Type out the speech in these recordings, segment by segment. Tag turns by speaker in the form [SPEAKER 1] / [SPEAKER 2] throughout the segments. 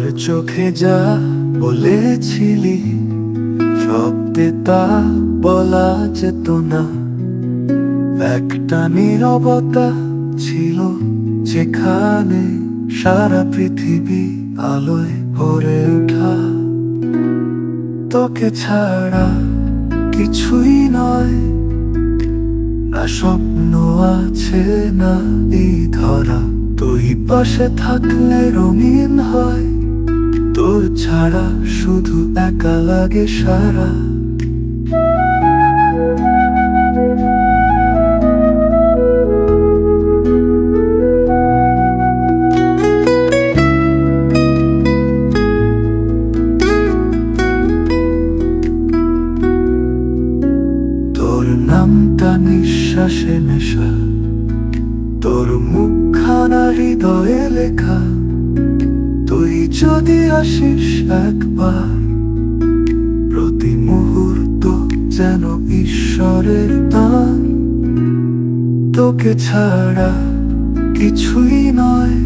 [SPEAKER 1] আমার চোখে যা বলেছিলি শব্দে তা বলা যেত না। একটা নীরবতা ছিল যেখানে সারা পৃথিবী আলোয় ভরে ওঠা। তোকে ছাড়া কিছুই নয়, না স্বপ্ন আছে না এই ধরা। তুই পাশে থাকলে রঙিন হয়, তোর ছাড়া শুধু একা লাগে সারা। তোর নামটা নিঃশ্বাসে নেশা, তোর মুখখানা হৃদয়ে লেখা। তুই যদি আসিস একবার, প্রতি মুহূর্ত যেন ঈশ্বরের দান। তোকে ছাড়া কিছুই নয়,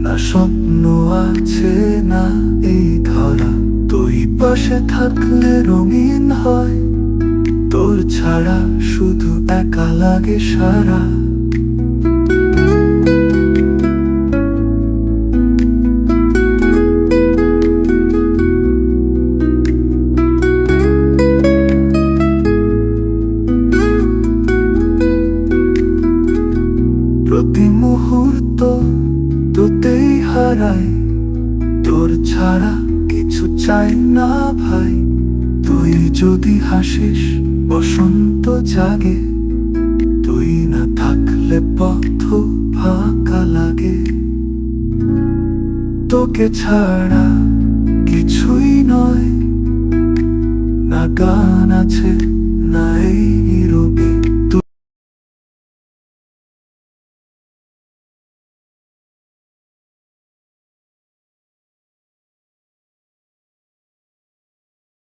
[SPEAKER 1] না স্বপ্ন আছে না এই ধরা। তুই পাশে থাকলে রঙিন হয়, তোর ছাড়া শুধু একা লাগে সারা। প্রতি মুহূর্ত তোতেই হারাই, তোর ছাড়া কিছু চাই না ভাই। তুই যদি হাসিস বসন্ত জাগে, তুই না থাকলে পথ ফাঁকা লাগে। তোকে ছাড়া কিছুই নয়, না গান আছে না এই